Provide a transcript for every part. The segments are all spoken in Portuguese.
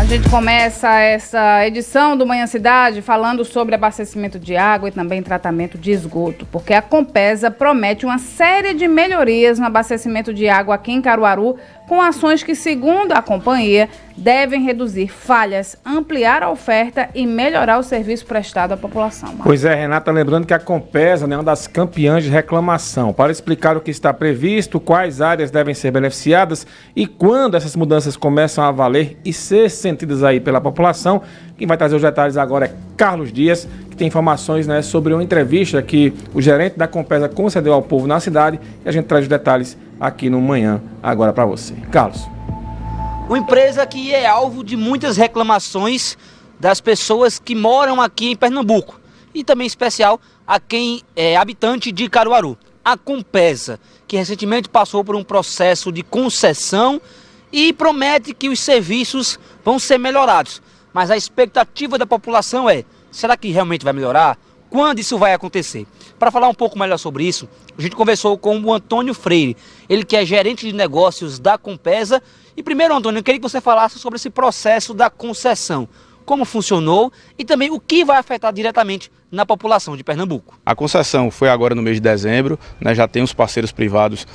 gente começa essa edição do Manhã Cidade falando sobre abastecimento de água e também tratamento de esgoto, porque a Compesa promete uma série de melhorias no abastecimento de água aqui em Caruaru, com ações que, segundo a companhia, devem reduzir falhas, ampliar a oferta e melhorar o serviço prestado à população. Pois é, Renata, lembrando que a Compesa é uma das campeãs de reclamação. Para explicar o que está previsto, quais áreas devem ser beneficiadas e quando essas mudanças começam a valer e ser sentidas aí pela população, quem vai trazer os detalhes agora é Carlos Dias, que tem informações, sobre uma entrevista que o gerente da Compesa concedeu ao povo na cidade, e a gente traz os detalhes aqui no Manhã agora para você. Carlos. Uma empresa que é alvo de muitas reclamações das pessoas que moram aqui em Pernambuco e também em especial a quem é habitante de Caruaru. A Compesa, que recentemente passou por um processo de concessão e promete que os serviços vão ser melhorados. Mas a expectativa da população é, será que realmente vai melhorar? Quando isso vai acontecer? Para falar um pouco melhor sobre isso, a gente conversou com o Antônio Freire, ele que é gerente de negócios da Compesa. E primeiro, Antônio, eu queria que você falasse sobre esse processo da concessão, como funcionou e também o que vai afetar diretamente na população de Pernambuco. A concessão foi agora no mês de dezembro, já tem os parceiros privados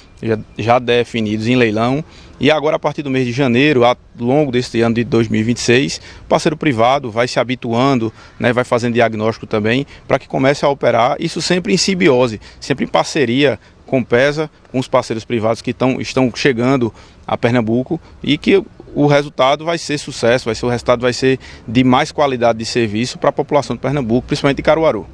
já definidos em leilão, e agora a partir do mês de janeiro, ao longo deste ano de 2026, o parceiro privado vai se habituando, vai fazendo diagnóstico também, para que comece a operar, isso sempre em simbiose, sempre em parceria Compesa com os parceiros privados que estão chegando a Pernambuco, e que o resultado vai ser sucesso, o resultado vai ser de mais qualidade de serviço para a população de Pernambuco, principalmente de Caruaru.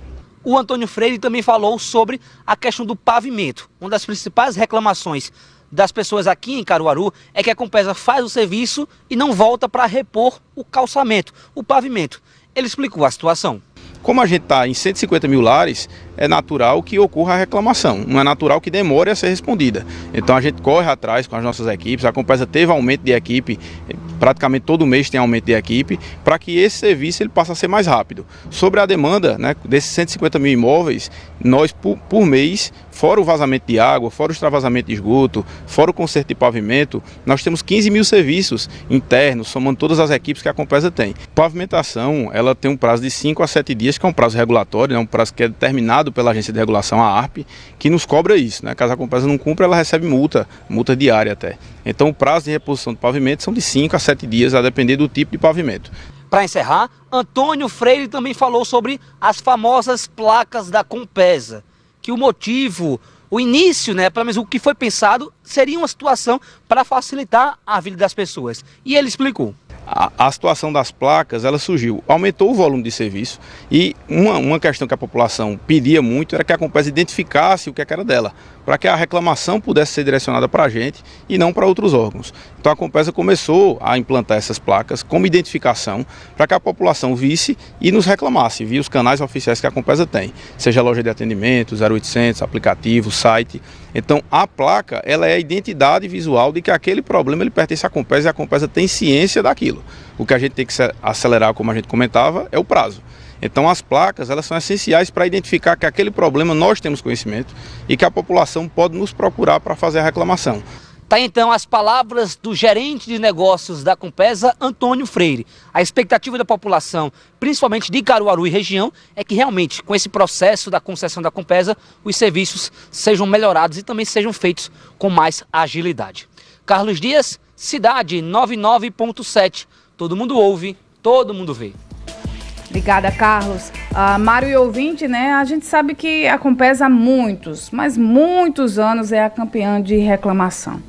O Antônio Freire também falou sobre a questão do pavimento. Uma das principais reclamações das pessoas aqui em Caruaru é que a Compesa faz o serviço e não volta para repor o calçamento, o pavimento. Ele explicou a situação. Como a gente está em 150 mil lares, é natural que ocorra a reclamação, não é natural que demore a ser respondida. Então a gente corre atrás com as nossas equipes, a Compesa teve aumento de equipe, praticamente todo mês tem aumento de equipe, para que esse serviço ele passe a ser mais rápido. Sobre a demanda, desses 150 mil imóveis, nós por mês, fora o vazamento de água, fora o extravasamento de esgoto, fora o conserto de pavimento, nós temos 15 mil serviços internos, somando todas as equipes que a Compesa tem. Pavimentação, ela tem um prazo de 5 a 7 dias, que é um prazo regulatório, um prazo que é determinado pela agência de regulação, a ARP, que nos cobra isso. Caso a Compesa não cumpra, ela recebe multa diária até. Então o prazo de reposição de pavimento são de 5 a 7 dias, a depender do tipo de pavimento. Para encerrar, Antônio Freire também falou sobre as famosas placas da Compesa, que o motivo, o início, pelo menos o que foi pensado, seria uma situação para facilitar a vida das pessoas. E ele explicou. A situação das placas, ela surgiu, aumentou o volume de serviço, e uma questão que a população pedia muito era que a Compesa identificasse o que era dela, para que a reclamação pudesse ser direcionada para a gente e não para outros órgãos. Então a Compesa começou a implantar essas placas como identificação, para que a população visse e nos reclamasse, via os canais oficiais que a Compesa tem, seja a loja de atendimento, 0800, aplicativo, site. Então a placa, ela é a identidade visual de que aquele problema ele pertence à Compesa e a Compesa tem ciência daquilo. O que a gente tem que acelerar, como a gente comentava, é o prazo. Então as placas, elas são essenciais para identificar que aquele problema nós temos conhecimento e que a população pode nos procurar para fazer a reclamação. Tá então as palavras do gerente de negócios da Compesa, Antônio Freire. A expectativa da população, principalmente de Caruaru e região, é que realmente com esse processo da concessão da Compesa, os serviços sejam melhorados e também sejam feitos com mais agilidade. Carlos Dias, Cidade 99.7. Todo mundo ouve, todo mundo vê. Obrigada, Carlos. Mário e ouvinte, a gente sabe que a Compesa há mas muitos anos é a campeã de reclamação,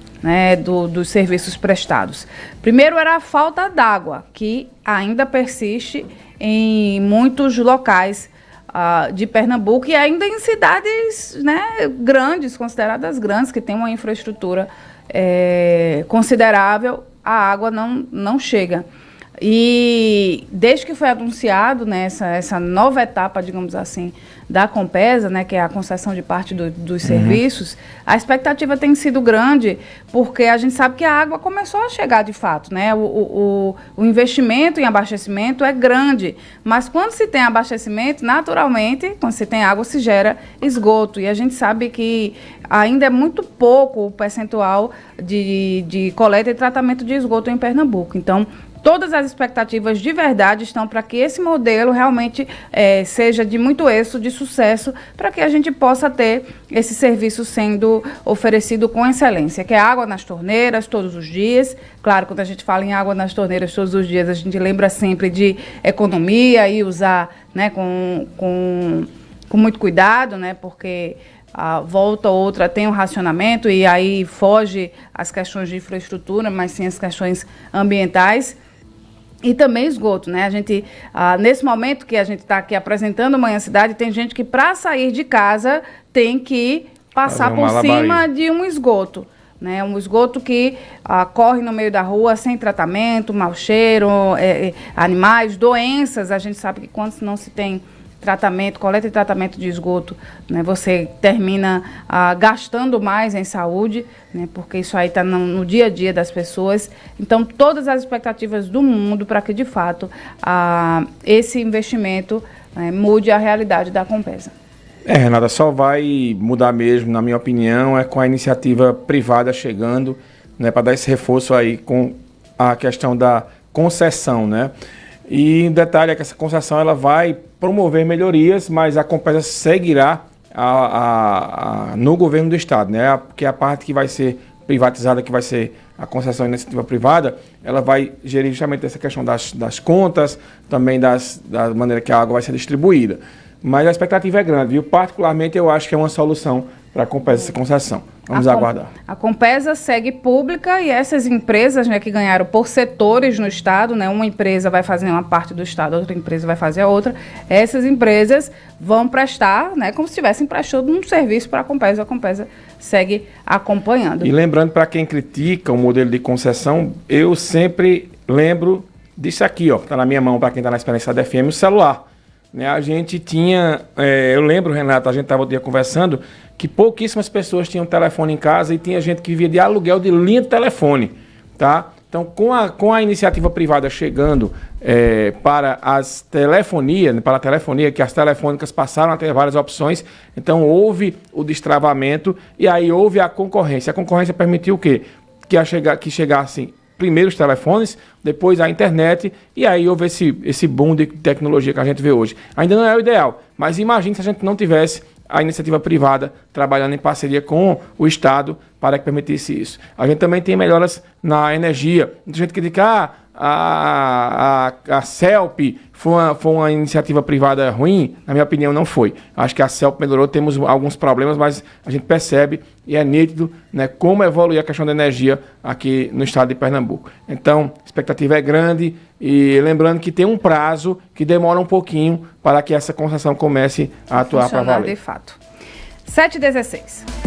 dos serviços prestados. Primeiro era a falta d'água, que ainda persiste em muitos locais de Pernambuco e ainda em cidades grandes, consideradas grandes, que têm uma infraestrutura considerável, a água não chega. E desde que foi anunciado essa nova etapa, digamos assim, da Compesa, que é a concessão de parte dos serviços, a expectativa tem sido grande, porque a gente sabe que a água começou a chegar de fato, o investimento em abastecimento é grande, mas quando se tem abastecimento, naturalmente, quando se tem água, se gera esgoto, e a gente sabe que ainda é muito pouco o percentual de coleta e tratamento de esgoto em Pernambuco. Então, todas as expectativas de verdade estão para que esse modelo realmente seja de muito êxito, de sucesso, para que a gente possa ter esse serviço sendo oferecido com excelência, que é água nas torneiras todos os dias. Claro, quando a gente fala em água nas torneiras todos os dias, a gente lembra sempre de economia e usar, né, com muito cuidado, né, porque a volta ou outra tem um racionamento e aí foge as questões de infraestrutura, mas sim as questões ambientais. E também esgoto, né? A gente, nesse momento que a gente está aqui apresentando Manhã Cidade, tem gente que para sair de casa tem que passar por cima de um esgoto, né? Um esgoto que corre no meio da rua sem tratamento, mau cheiro, animais, doenças. A gente sabe que quando não se tem tratamento, coleta e tratamento de esgoto, né, você termina gastando mais em saúde, né, porque isso aí está no dia a dia das pessoas. Então, todas as expectativas do mundo para que, de fato, esse investimento mude a realidade da Compesa. Renata, só vai mudar mesmo, na minha opinião, com a iniciativa privada chegando, né, para dar esse reforço aí com a questão da concessão, né? E um detalhe é que essa concessão ela vai promover melhorias, mas a Compesa seguirá no governo do Estado, né? Porque a parte que vai ser privatizada, que vai ser a concessão iniciativa privada, ela vai gerir justamente essa questão das contas, também da maneira que a água vai ser distribuída. Mas a expectativa é grande, viu? Particularmente eu acho que é uma solução para a Compesa essa concessão. Vamos aguardar. A Compesa segue pública e essas empresas, né, que ganharam por setores no Estado, né, uma empresa vai fazer uma parte do Estado, outra empresa vai fazer a outra, essas empresas vão prestar, né, como se estivessem prestando um serviço para a Compesa segue acompanhando. E lembrando, para quem critica o modelo de concessão, eu sempre lembro disso aqui, ó, que está na minha mão, para quem está na Experiência da FM, o celular. Né, a gente tinha, eu lembro, Renato, a gente estava outro dia conversando, que pouquíssimas pessoas tinham telefone em casa e tinha gente que vivia de aluguel de linha de telefone, tá? Então, com a iniciativa privada chegando para as telefonias, para a telefonia, que as telefônicas passaram a ter várias opções, então houve o destravamento e aí houve a concorrência. A concorrência permitiu o quê? Que chegassem primeiro os telefones, depois a internet, e aí houve esse boom de tecnologia que a gente vê hoje. Ainda não é o ideal, mas imagine se a gente não tivesse a iniciativa privada trabalhando em parceria com o Estado para que permitisse isso. A gente também tem melhoras na energia. Muita gente que diz que a CELP foi uma iniciativa privada ruim. Na minha opinião, não foi. Acho que a CELP melhorou, temos alguns problemas, mas a gente percebe e é nítido, né, como evoluir a questão da energia aqui no estado de Pernambuco. Então, a expectativa é grande e lembrando que tem um prazo que demora um pouquinho para que essa concessão comece a atuar para valer. De fato. 7h16.